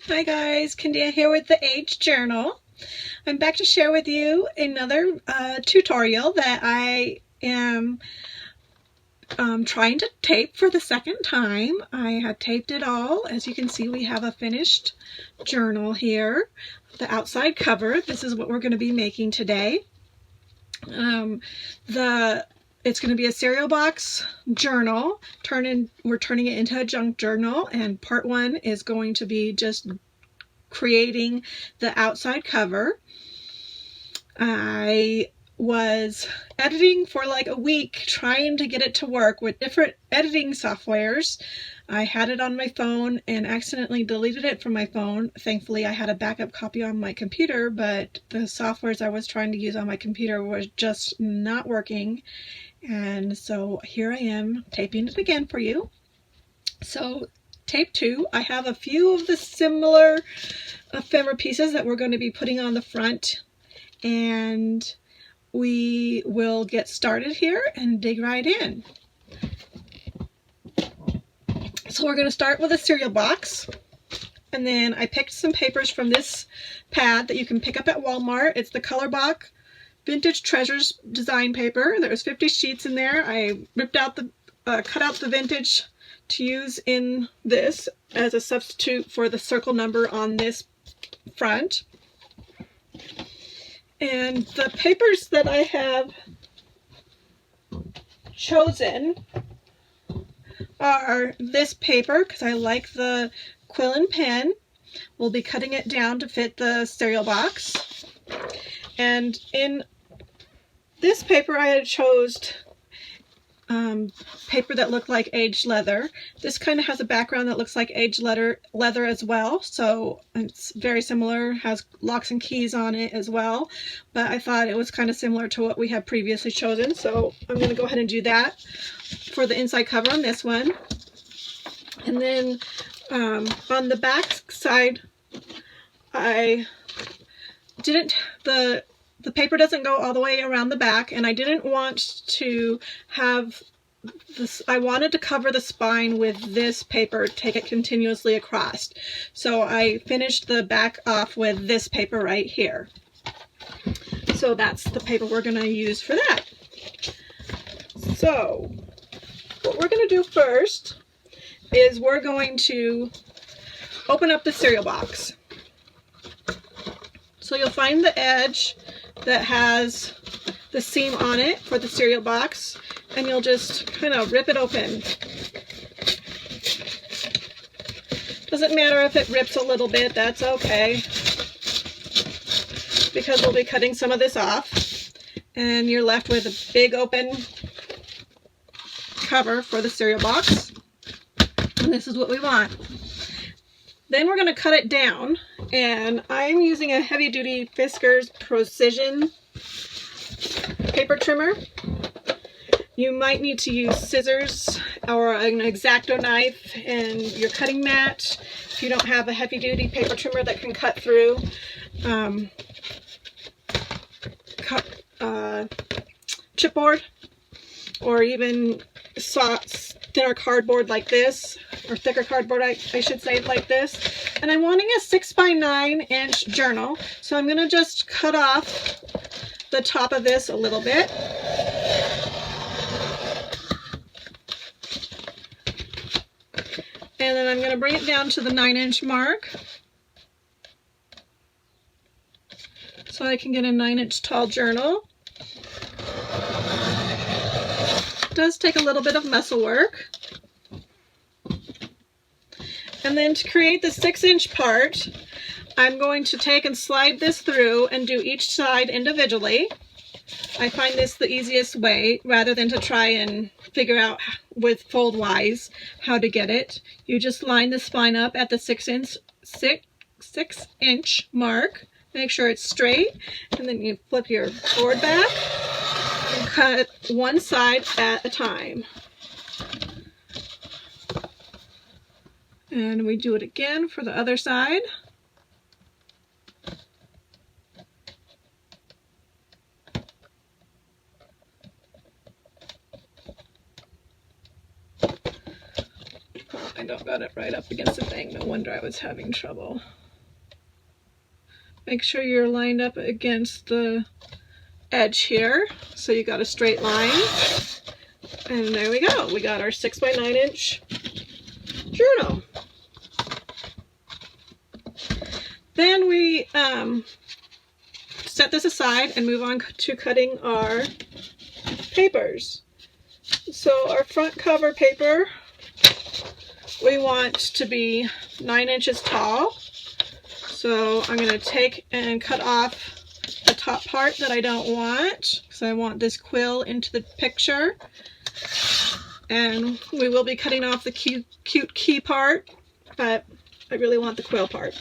Hi guys, Candia here with the Age Journal. I'm back to share with you another tutorial that I am trying to tape for the second time. I had taped it all. As you can see, we have a finished journal here. The outside cover, this is what we're going to be making today. It's going to be a cereal box journal. We're turning it into a junk journal, and part one is going to be just creating the outside cover. I was editing for like a week, trying to get it to work with different editing softwares. I had it on my phone and accidentally deleted it from my phone. Thankfully, I had a backup copy on my computer, but the softwares I was trying to use on my computer was just not working. And so here I am taping it again for you. So tape 2, I have a few of the similar ephemera pieces that we're going to be putting on the front, and we will get started here and dig right in. So we're going to start with a cereal box, and then I picked some papers from this pad that you can pick up at Walmart. It's the Colorbach Vintage Treasures design paper. There's 50 sheets in there. I ripped out the cut out the vintage to use in this as a substitute for the circle number on this front. And the papers that I have chosen are this paper because I like the quill and pen. We'll be cutting it down to fit the cereal box. And in this paper I had chose paper that looked like aged leather. This kind of has a background that looks like aged leather as well, so it's very similar, has locks and keys on it as well, but I thought it was kind of similar to what we had previously chosen, so I'm going to go ahead and do that for the inside cover on this one. And then on the back side, the paper doesn't go all the way around the back, and I didn't want to have this. I wanted to cover the spine with this paper, take it continuously across. So I finished the back off with this paper right here. So that's the paper we're going to use for that. So what we're going to do first is we're going to open up the cereal box. So you'll find the edge that has the seam on it for the cereal box, and you'll just kind of rip it open. Doesn't matter if it rips a little bit, that's okay, because we'll be cutting some of this off, and you're left with a big open cover for the cereal box, and this is what we want. Then we're going to cut it down, and I'm using a heavy-duty Fiskars Precision paper trimmer. You might need to use scissors or an X-Acto knife and your cutting mat if you don't have a heavy-duty paper trimmer that can cut through chipboard, or even thinner cardboard like this, or thicker cardboard I should say, like this. And I'm wanting a 6x9 inch journal, so I'm going to just cut off the top of this a little bit. And then I'm going to bring it down to the 9-inch mark so I can get a 9-inch tall journal. It does take a little bit of muscle work. And then to create the 6-inch part, I'm going to take and slide this through and do each side individually. I find this the easiest way, rather than to try and figure out with fold-wise how to get it. You just line the spine up at the 6-inch mark, make sure it's straight, and then you flip your board back and cut one side at a time. And we do it again for the other side. I don't got it right up against the thing. No wonder I was having trouble. Make sure you're lined up against the edge here, so you got a straight line. And there we go. We got our 6 by 9 inch journal. Then we set this aside and move on to cutting our papers. So our front cover paper, we want to be 9 inches tall. So I'm going to take and cut off the top part that I don't want, because I want this quill into the picture. And we will be cutting off the cute key part, but I really want the quill part.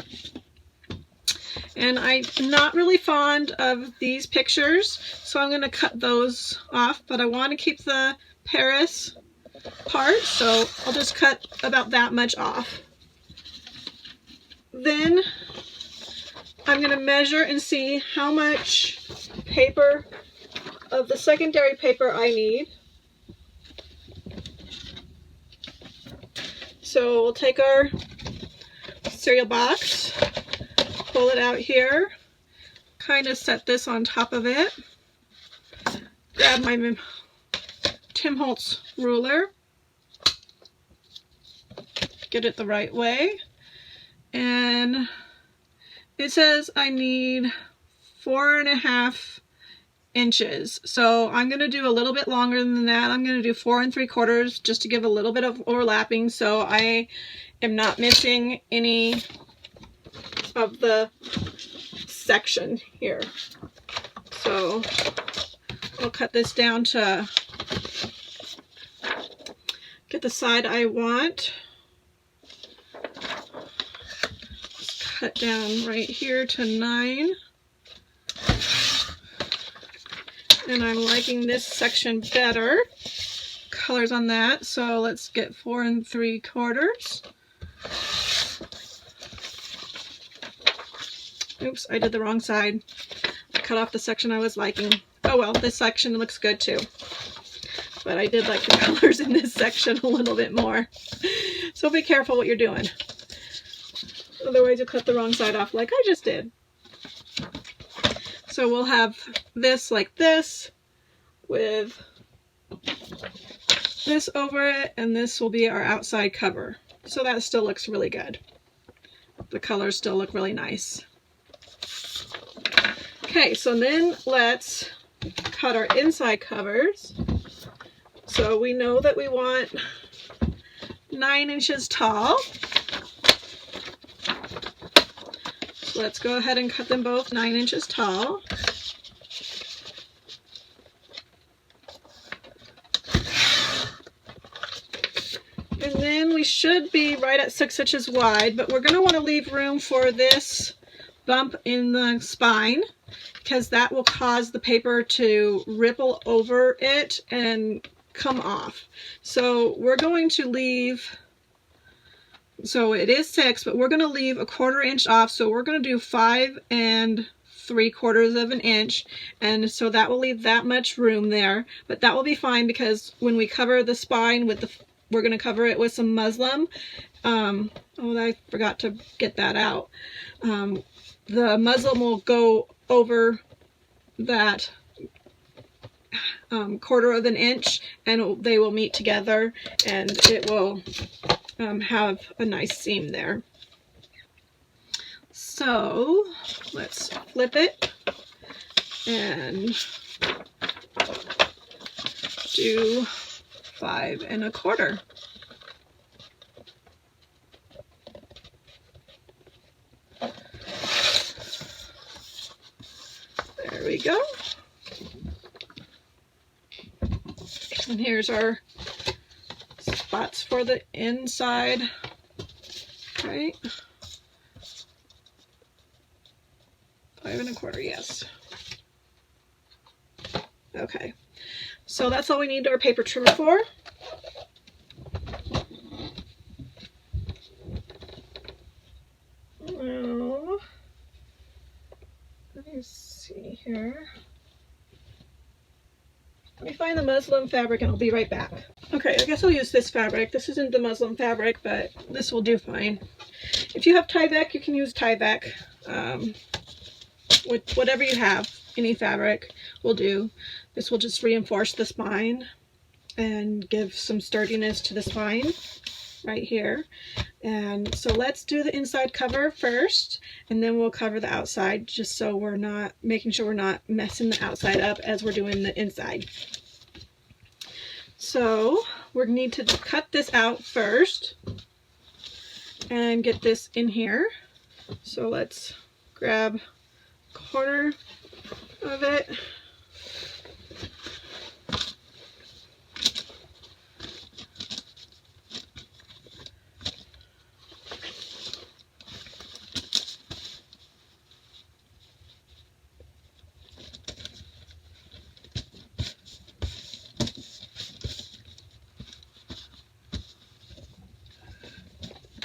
And I'm not really fond of these pictures, so I'm going to cut those off, but I want to keep the Paris part, so I'll just cut about that much off. Then I'm going to measure and see how much paper of the secondary paper I need. So we'll take our cereal box, pull it out here, kind of set this on top of it, grab my Tim Holtz ruler, get it the right way, and it says I need 4.5 inches. So I'm going to do a little bit longer than that. I'm going to do 4 3/4 just to give a little bit of overlapping, so I am not missing any of the section here. So I'll cut this down to get the side I want. Just cut down right here to 9. And I'm liking this section better. Colors on that, so let's get 4 3/4. Oops, I did the wrong side. I cut off the section I was liking. Oh well, this section looks good too. But I did like the colors in this section a little bit more. So be careful what you're doing. Otherwise you'll cut the wrong side off like I just did. So we'll have this like this with this over it, and this will be our outside cover. So that still looks really good. The colors still look really nice. Okay, so then let's cut our inside covers. So we know that we want 9 inches tall. So let's go ahead and cut them both 9 inches tall. And then we should be right at 6 inches wide, but we're going to want to leave room for this bump in the spine, because that will cause the paper to ripple over it and come off. So we're going to leave, so it is 6, but we're going to leave 1/4 inch off. So we're going to do 5 3/4 inch, and so that will leave that much room there. But that will be fine, because when we cover the spine with the, we're going to cover it with some muslin. Oh, I forgot to get that out. The muslin will go over that 1/4 inch, and they will meet together, and it will have a nice seam there. So let's flip it and do 5 1/4. There we go. And here's our spots for the inside, right? 5 1/4, yes. Okay, so that's all we need our paper trimmer for. Now, let me see here. Let me find the muslin fabric and I'll be right back. Okay, I guess I'll use this fabric. This isn't the muslin fabric, but this will do fine. If you have Tyvek, you can use Tyvek. With whatever you have, any fabric will do. This will just reinforce the spine and give some sturdiness to the spine right here. And so let's do the inside cover first, and then we'll cover the outside, just so we're not making sure we're not messing the outside up as we're doing the inside. So we need to cut this out first and get this in here. So let's grab a corner of it.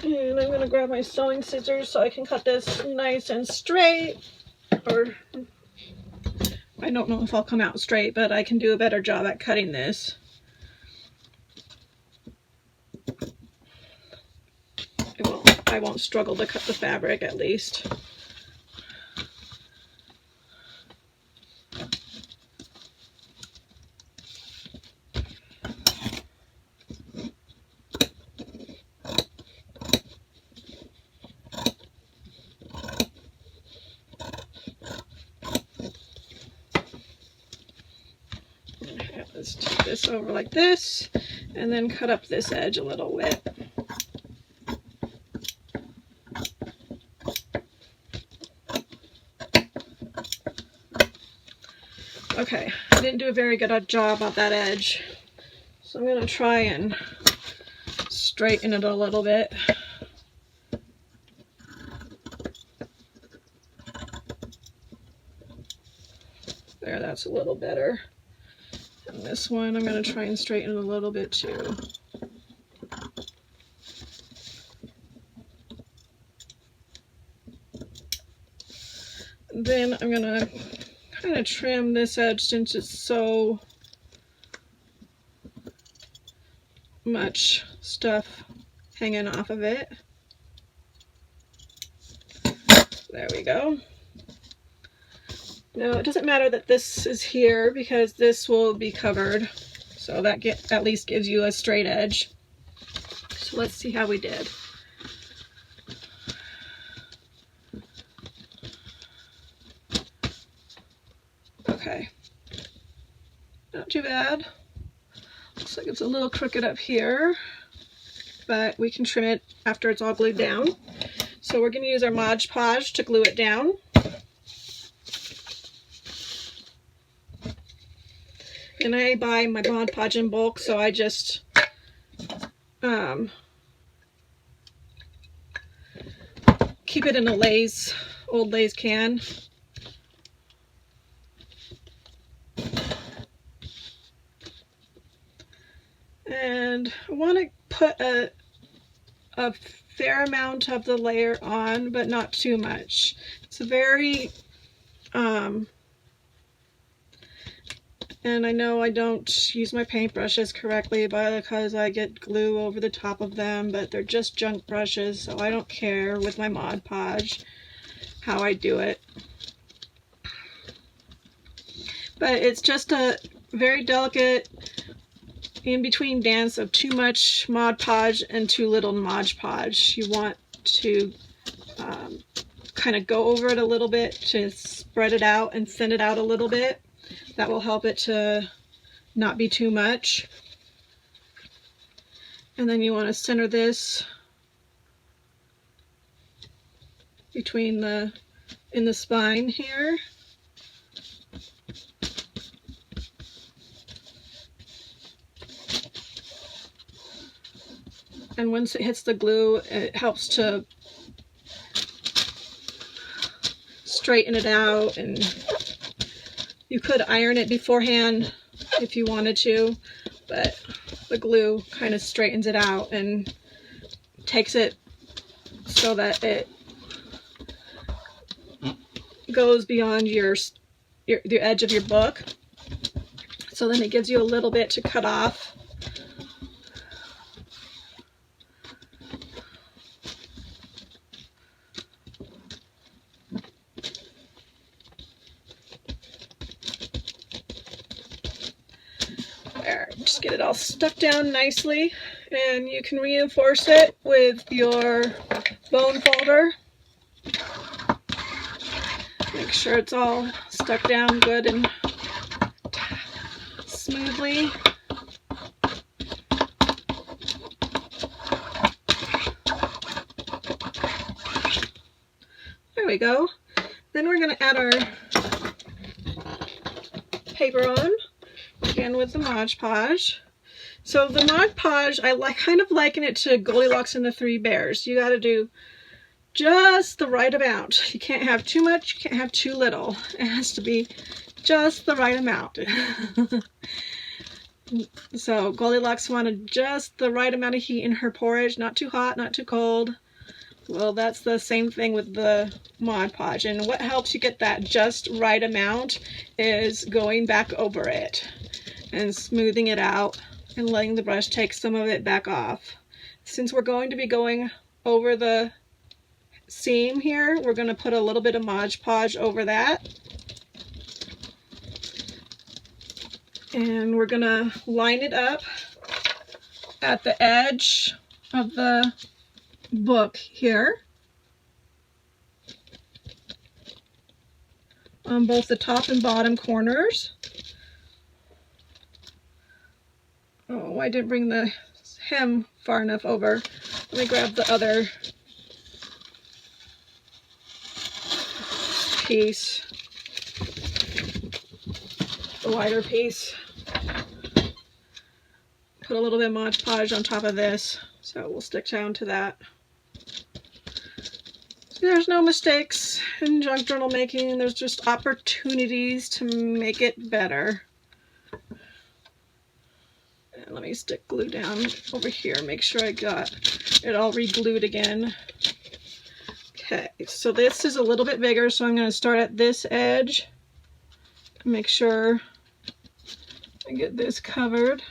And I'm going to grab my sewing scissors so I can cut this nice and straight. Or I don't know if I'll come out straight, but I can do a better job at cutting this. I won't struggle to cut the fabric, at least. Let's take this over like this, and then cut up this edge a little bit. Okay, I didn't do a very good job on that edge, so I'm going to try and straighten it a little bit. There, that's a little better. And this one, I'm going to try and straighten it a little bit too. Then I'm going to kind of trim this edge since it's so much stuff hanging off of it. There we go. Now it doesn't matter that this is here because this will be covered, so that at least gives you a straight edge. So let's see how we did. Okay, not too bad. Looks like it's a little crooked up here, but we can trim it after it's all glued down. So we're going to use our Mod Podge to glue it down. And I buy my Mod Podge in bulk, so I just keep it in a old Lay's can. And I want to put a fair amount of the layer on, but not too much. It's a very and I know I don't use my paintbrushes correctly because I get glue over the top of them, but they're just junk brushes, so I don't care with my Mod Podge how I do it. But it's just a very delicate in-between dance of too much Mod Podge and too little Mod Podge. You want to kind of go over it a little bit to spread it out and thin it out a little bit. That will help it to not be too much. And then you want to center this between in the spine here. And once it hits the glue, it helps to straighten it out, and you could iron it beforehand if you wanted to, but the glue kind of straightens it out and takes it so that it goes beyond the edge of your book. So then it gives you a little bit to cut off Get it all stuck down nicely, and you can reinforce it with your bone folder. Make sure it's all stuck down good and smoothly. There we go. Then we're going to add our paper on, again with the Mod Podge. So the Mod Podge, I kind of liken it to Goldilocks and the Three Bears. You got to do just the right amount. You can't have too much, you can't have too little. It has to be just the right amount. So Goldilocks wanted just the right amount of heat in her porridge, not too hot, not too cold. Well, that's the same thing with the Mod Podge. And what helps you get that just right amount is going back over it and smoothing it out and letting the brush take some of it back off. Since we're going to be going over the seam here, we're going to put a little bit of Mod Podge over that. And we're going to line it up at the edge of the book here on both the top and bottom corners. Oh, I didn't bring the hem far enough over. Let me grab the other piece, the wider piece. Put a little bit of Mod Podge on top of this, so we'll stick down to that. There's no mistakes in junk journal making, there's just opportunities to make it better. And let me stick glue down over here, make sure I got it all re-glued again. Okay, so this is a little bit bigger, so I'm going to start at this edge. Make sure I get this covered.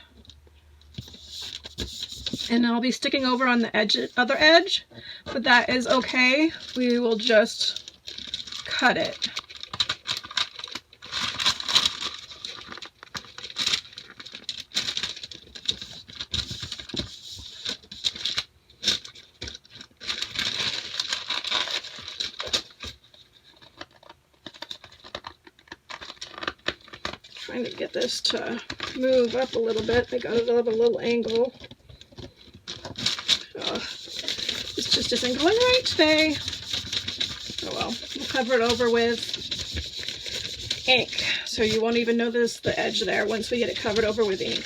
And I'll be sticking over on the other edge, but that is okay. We will just cut it. Trying to get this to move up a little bit. I got it at a little angle. This just isn't going right today. Oh well, we'll cover it over with ink, so you won't even notice the edge there once we get it covered over with ink.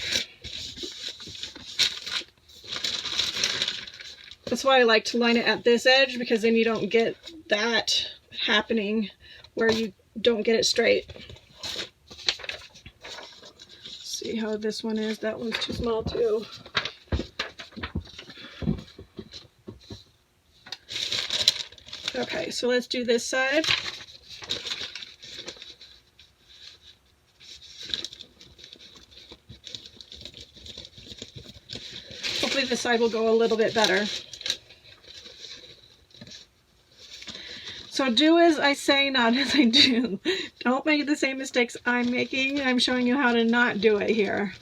That's why I like to line it at this edge, because then you don't get that happening where you don't get it straight. See how this one is? That one's too small too. Okay, so let's do this side. Hopefully this side will go a little bit better. So do as I say, not as I do. Don't make the same mistakes I'm making. I'm showing you how to not do it here.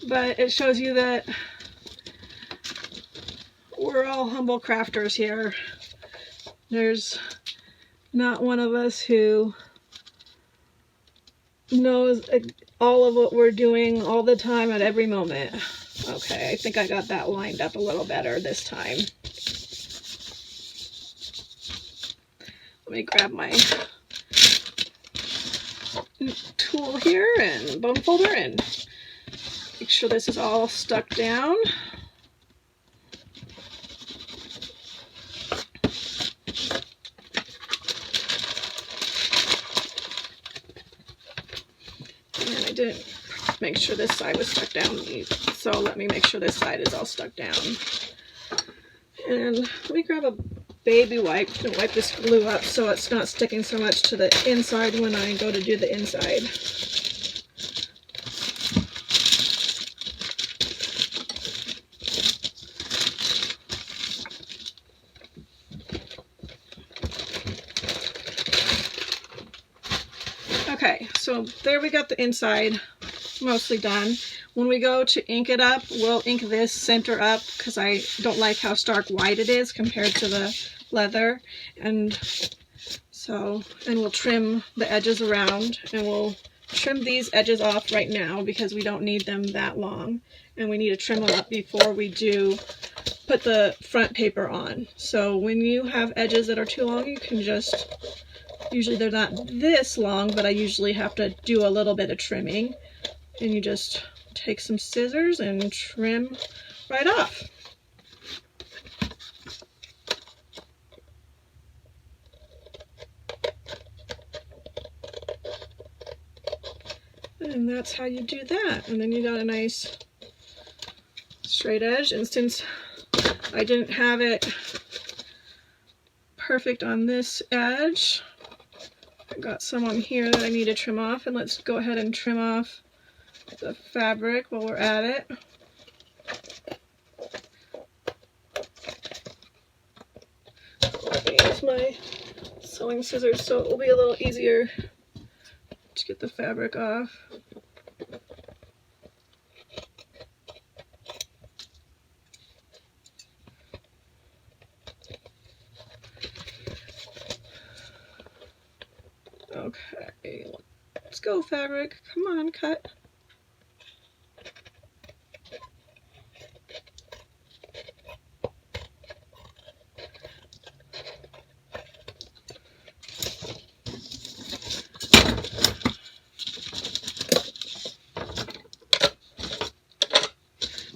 But it shows you that we're all humble crafters here. There's not one of us who knows all of what we're doing all the time at every moment. Okay, I think I got that lined up a little better this time. Let me grab my tool here and bone folder and make sure this is all stuck down. And I didn't make sure this side was stuck down, so let me make sure this side is all stuck down. And let me grab a baby wipe and wipe this glue up so it's not sticking so much to the inside when I go to do the inside. Okay, so there we got the inside mostly done. When we go to ink it up, we'll ink this center up because I don't like how stark white it is compared to the leather. And we'll trim the edges around, and we'll trim these edges off right now because we don't need them that long, and we need to trim them up before we do put the front paper on. So when you have edges that are too long, you can just, usually they're not this long, but I usually have to do a little bit of trimming, and you just take some scissors and trim right off. And that's how you do that. And then you got a nice straight edge. And since I didn't have it perfect on this edge, I got some on here that I need to trim off. And let's go ahead and trim off the fabric while we're at it. I'll use my sewing scissors so it will be a little easier to get the fabric off. Okay, let's go, fabric. Come on, cut.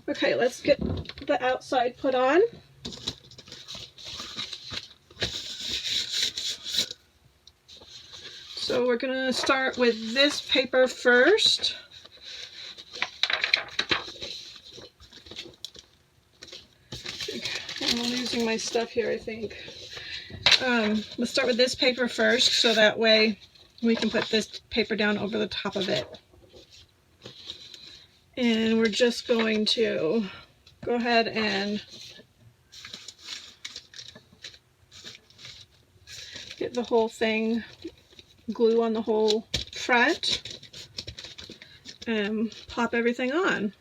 Okay, let's get the outside put on. So we're going to start with this paper first. I'm losing my stuff here, I think. Let's start with this paper first, so that way we can put this paper down over the top of it. And we're just going to go ahead and get the whole thing, glue on the whole front, and pop everything on.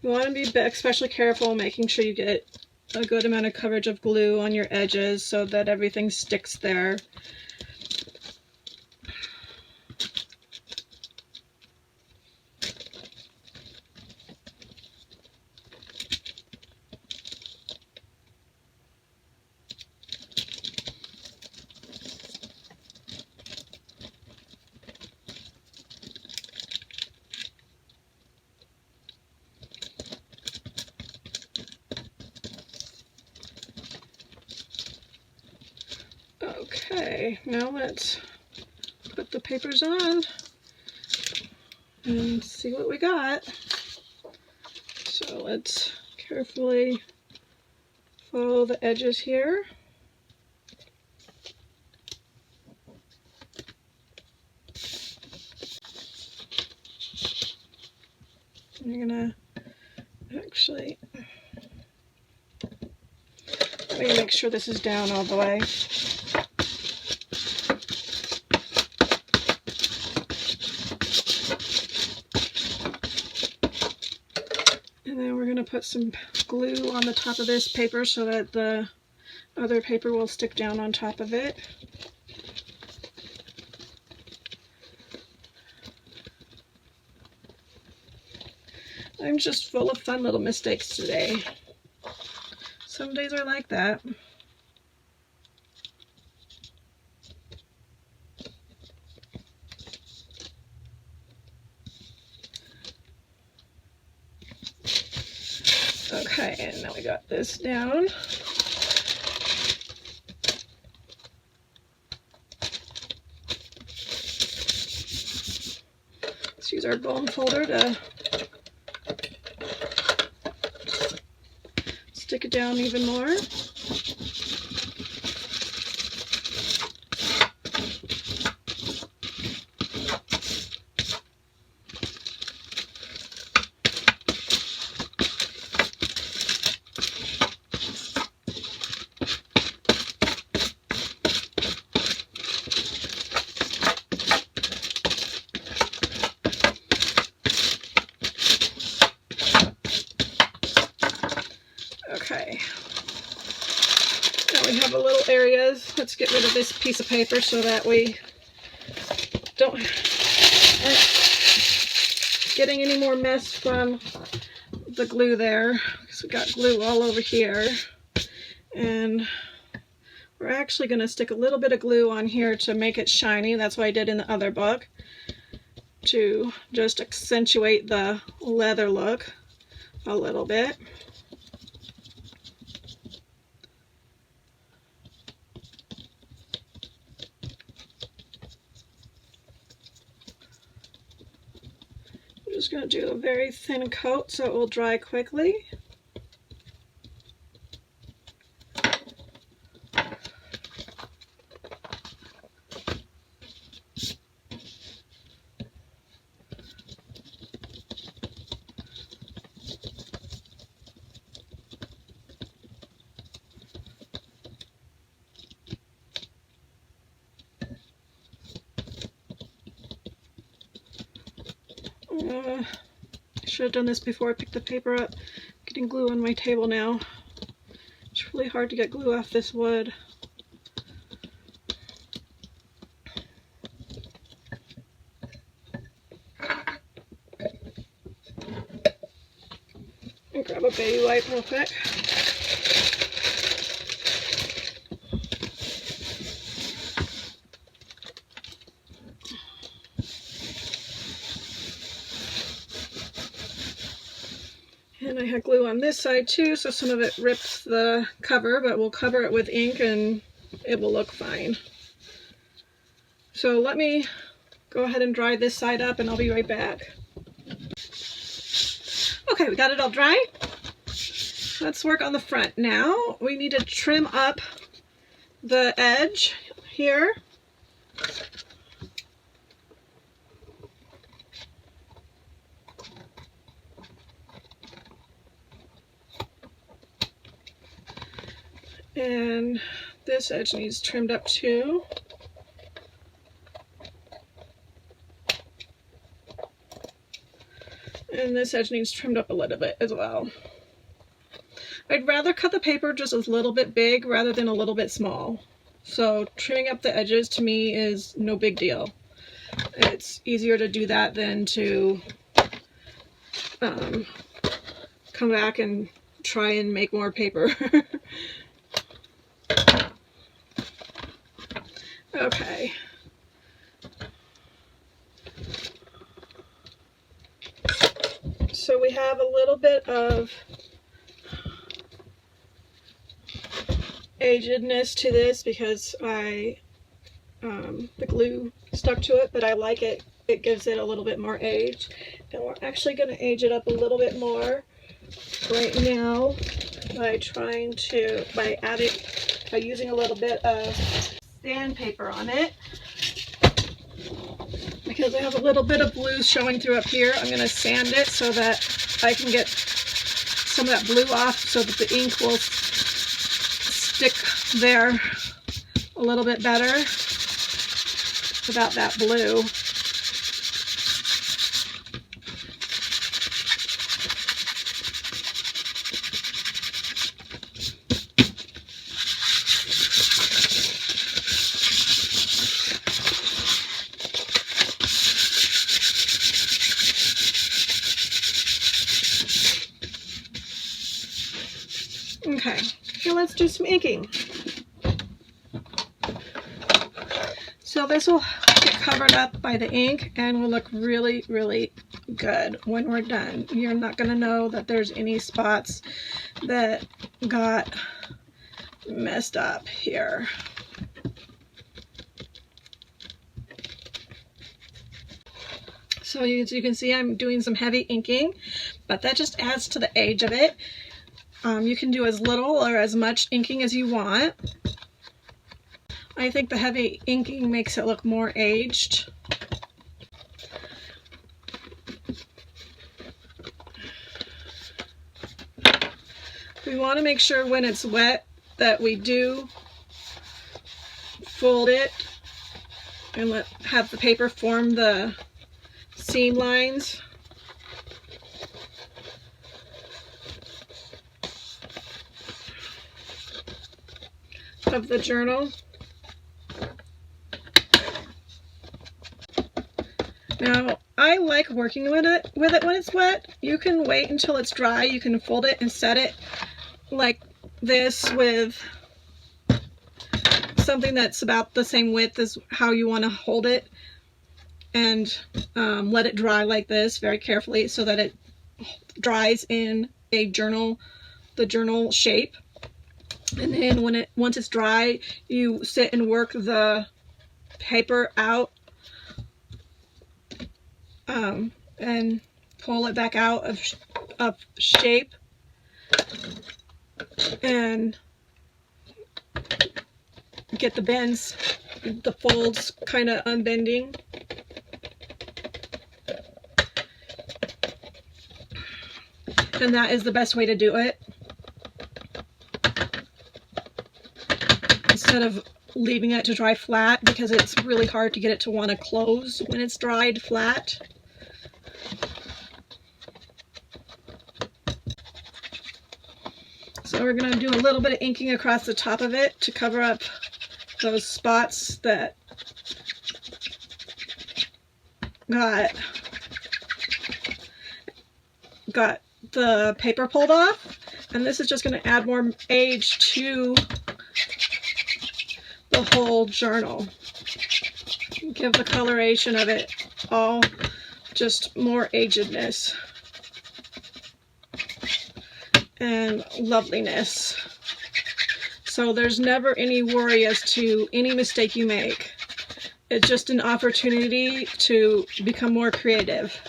You want to be especially careful making sure you get a good amount of coverage of glue on your edges so that everything sticks there. Okay, now let's put the papers on and see what we got. So let's carefully follow the edges here. I'm gonna actually, let me make sure this is down all the way. And then we're going to put some glue on the top of this paper so that the other paper will stick down on top of it. I'm just full of fun little mistakes today. Some days are like that. Okay, and now we got this down. Let's use our bone folder to stick it down even more. areas. Let's get rid of this piece of paper so that we aren't getting any more mess from the glue there, because we got glue all over here. And we're actually going to stick a little bit of glue on here to make it shiny. That's what I did in the other book, to just accentuate the leather look a little bit. I'm just going to do a very thin coat so it will dry quickly. I should have done this before I picked the paper up. Getting glue on my table now. It's really hard to get glue off this wood. And grab a baby wipe real quick. And I had glue on this side too, so some of it ripped the cover, but we'll cover it with ink and it will look fine. So let me go ahead and dry this side up and I'll be right back. Okay, we got it all dry. Let's work on the front now. We need to trim up the edge here. And this edge needs trimmed up too. And this edge needs trimmed up a little bit as well. I'd rather cut the paper just a little bit big rather than a little bit small. So trimming up the edges to me is no big deal. It's easier to do that than to come back and try and make more paper. Okay. So we have a little bit of agedness to this because the glue stuck to it, but I like it. It gives it a little bit more age. And we're actually going to age it up a little bit more right now by using a little bit of sandpaper on it. Because I have a little bit of blue showing through up here, I'm going to sand it so that I can get some of that blue off so that the ink will stick there a little bit better without that blue. Okay, so let's do some inking. So this will get covered up by the ink and will look really, really good when we're done. You're not going to know that there's any spots that got messed up here. So as you can see, I'm doing some heavy inking, but that just adds to the age of it. You can do as little or as much inking as you want. I think the heavy inking makes it look more aged. We want to make sure when it's wet that we do fold it and have the paper form the seam lines. of the journal. Now, I like working with it when it's wet. You can wait until it's dry. You can fold it and set it like this with something that's about the same width as how you want to hold it, and let it dry like this very carefully so that it dries in a journal, the journal shape. And then once it's dry, you sit and work the paper out and pull it back out of shape and get the bends, the folds kind of unbending. And that is the best way to do it, instead of leaving it to dry flat, because it's really hard to get it to want to close when it's dried flat. So we're going to do a little bit of inking across the top of it to cover up those spots that got the paper pulled off. And this is just going to add more age to the whole journal. Give the coloration of it all just more agedness and loveliness. So there's never any worry as to any mistake you make. It's just an opportunity to become more creative.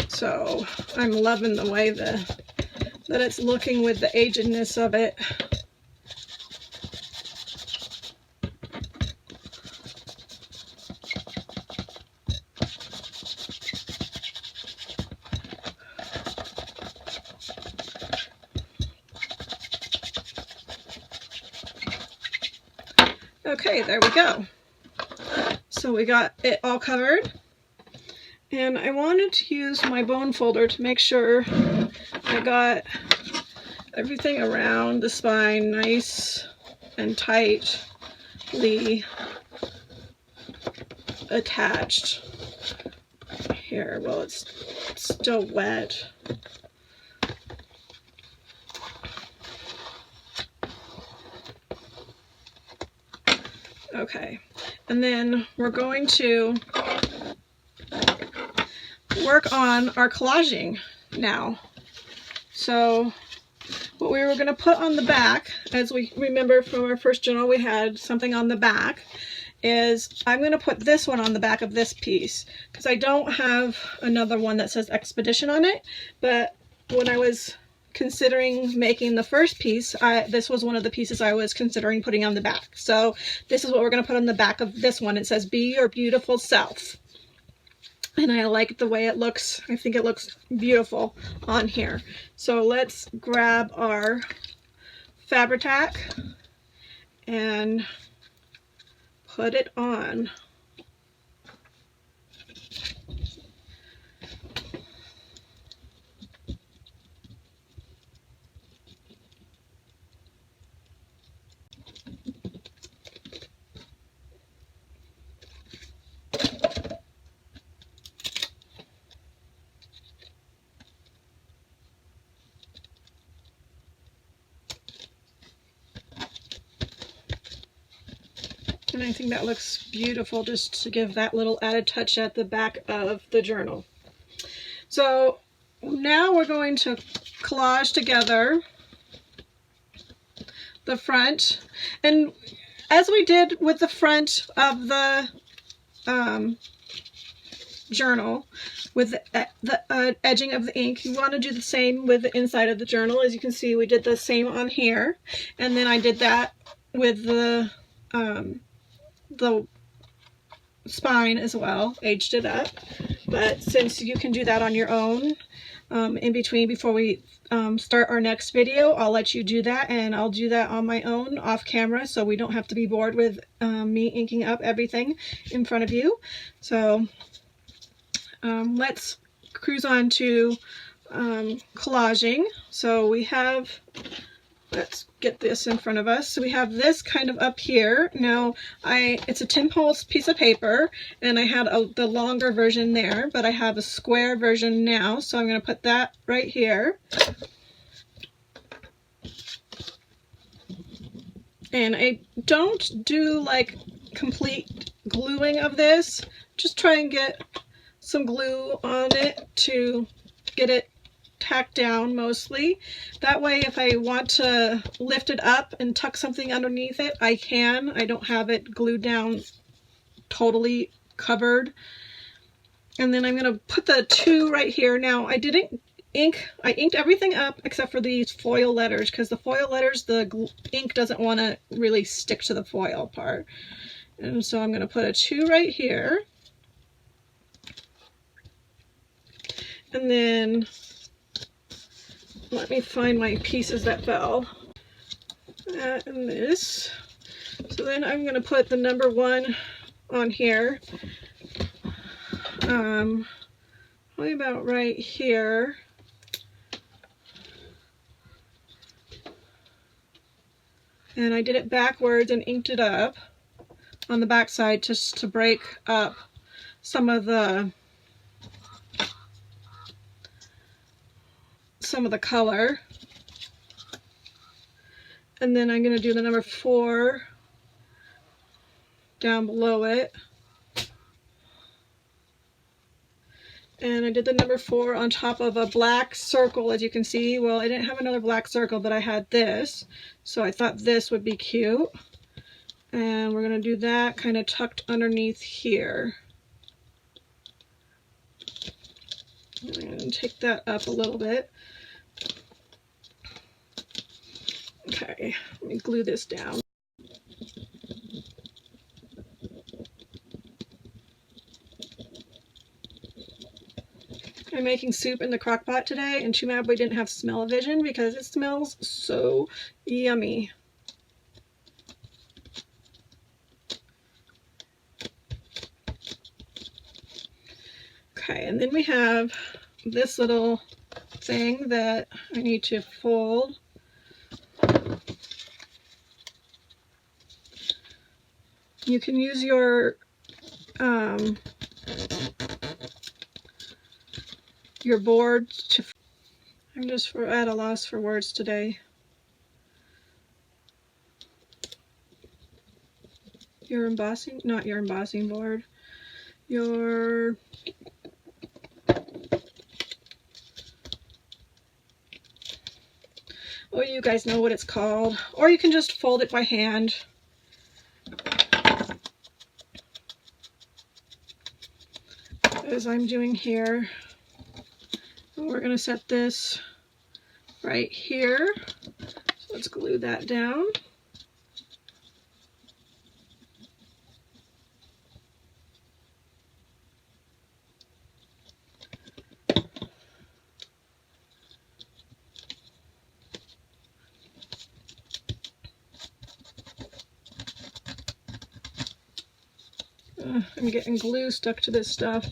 So I'm loving the way that it's looking with the agedness of it. Okay, there we go. So we got it all covered. And I wanted to use my bone folder to make sure I got everything around the spine nice and tightly attached. Here, well, it's still wet. Okay, and then we're going to work on our collaging now. So what we were going to put on the back, as we remember from our first journal, we had something on the back, is I'm going to put this one on the back of this piece, because I don't have another one that says Expedition on it. But when I was considering making the first piece, this was one of the pieces I was considering putting on the back. So this is what we're going to put on the back of this one. It says, "Be your beautiful self." And I like the way it looks. I think it looks beautiful on here. So let's grab our Fabri-Tac and put it on. And I think that looks beautiful, just to give that little added touch at the back of the journal. So now we're going to collage together the front. And as we did with the front of the journal, with the edging of the ink, you want to do the same with the inside of the journal. As you can see, we did the same on here. And then I did that with the spine as well, aged it up. But since you can do that on your own, in between before we start our next video. I'll let you do that, and I'll do that on my own off camera so we don't have to be bored with me inking up everything in front of you. So let's cruise on to collaging. So we have, let's get this in front of us. So we have this kind of up here. Now it's a Tim Holtz piece of paper, and I had the longer version there, but I have a square version now, so I'm going to put that right here. And I don't do like complete gluing of this, just try and get some glue on it to get it tacked down mostly. That way if I want to lift it up and tuck something underneath it, I can. I don't have it glued down totally covered. And then I'm going to put the 2 right here. Now I inked everything up except for these foil letters, because the foil letters, the ink doesn't want to really stick to the foil part. And so I'm going to put a 2 right here. And then let me find my pieces that fell. That and this. So then I'm going to put the number 1 on here. Probably about right here. And I did it backwards and inked it up on the back side just to break up some of the color. And then I'm going to do the number 4 down below it. And I did the number 4 on top of a black circle, as you can see. Well, I didn't have another black circle, but I had this, so I thought this would be cute. And we're going to do that kind of tucked underneath here. I'm going to take that up a little bit. Okay, let me glue this down. I'm making soup in the crock pot today, and too bad we didn't have smell-o-vision because it smells so yummy. Okay, and then we have this little thing that I need to fold. You can use your board to... I'm just at a loss for words today. Your embossing, not your embossing board, your... Oh, you guys know what it's called. Or you can just fold it by hand. As I'm doing here. We're going to set this right here. So let's glue that down. I'm getting glue stuck to this stuff.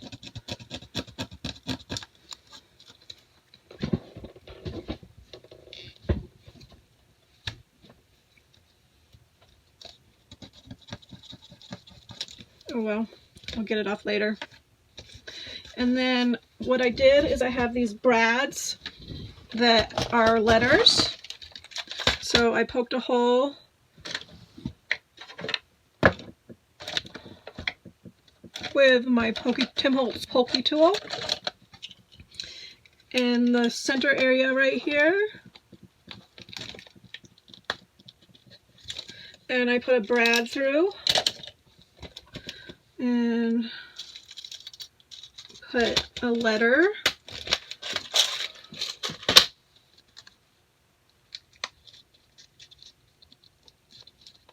Oh well, I'll get it off later. And then what I did is I have these brads that are letters. So I poked a hole with my Tim Holtz Pokey tool in the center area right here. And I put a brad through and put a letter.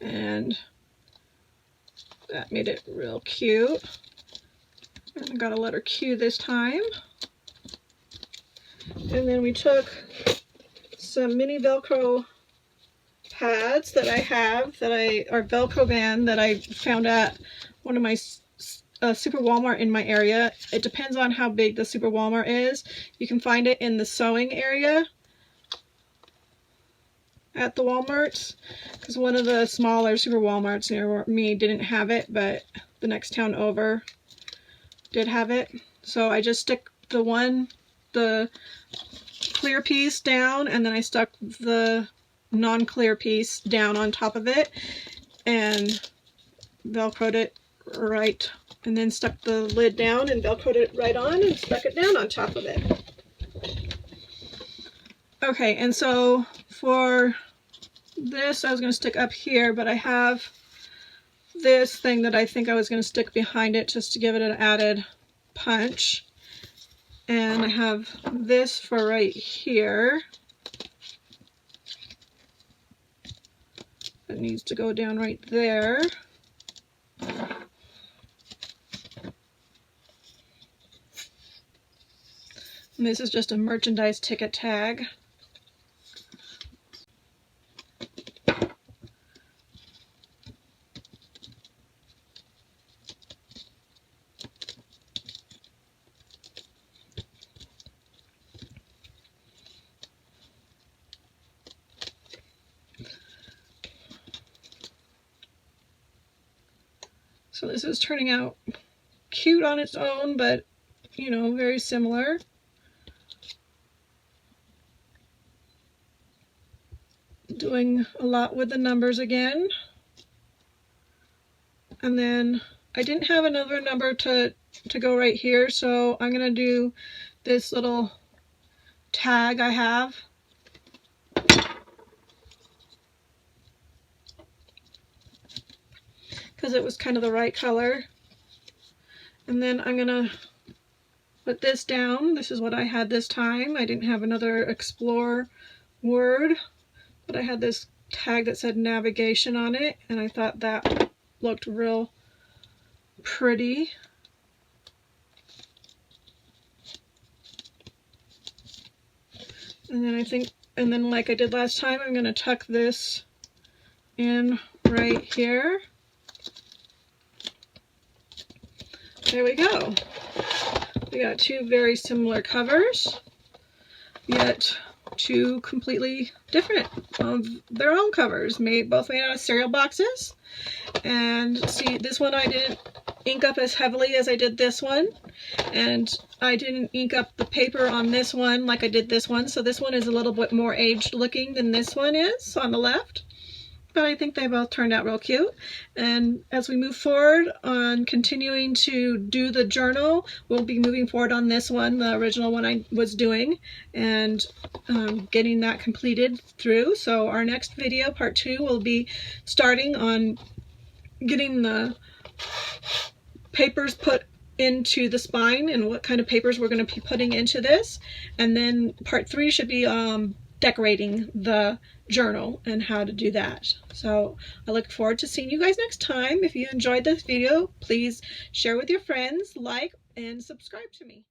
And that made it real cute. And I got a letter Q this time. And then we took some mini Velcro pads that I have, or Velcro band that I found at one of my Super Walmart in my area. It depends on how big the Super Walmart is. You can find it in the sewing area at the Walmarts, because one of the smaller Super Walmarts near me didn't have it, but the next town over did have it. So I just stick the clear piece down, and then I stuck the non-clear piece down on top of it and Velcroed it right, and then stuck the lid down and Velcroed it right on and stuck it down on top of it. Okay, and so for this I was going to stick up here, but I have this thing that I think I was going to stick behind it just to give it an added punch. And I have this for right here. It needs to go down right there. And this is just a merchandise ticket tag. So this is turning out cute on its own, but, you know, very similar. Doing a lot with the numbers again. And then I didn't have another number to go right here, so I'm going to do this little tag I have. Because it was kind of the right color. And then I'm gonna put this down. This is what I had this time. I didn't have another explore word, but I had this tag that said navigation on it, and I thought that looked real pretty. And then like I did last time, I'm gonna tuck this in right here. There we go. We got two very similar covers, yet two completely different of their own covers, both made out of cereal boxes. And see, this one I didn't ink up as heavily as I did this one, and I didn't ink up the paper on this one like I did this one, so this one is a little bit more aged looking than this one is on the left. But I think they both turned out real cute. And as we move forward on continuing to do the journal, we'll be moving forward on this one, the original one I was doing, and getting that completed through. So our next video, part 2, will be starting on getting the papers put into the spine and what kind of papers we're going to be putting into this. And then part 3 should be decorating the journal and how to do that. So I look forward to seeing you guys next time. If you enjoyed this video, please share with your friends, like, and subscribe to me.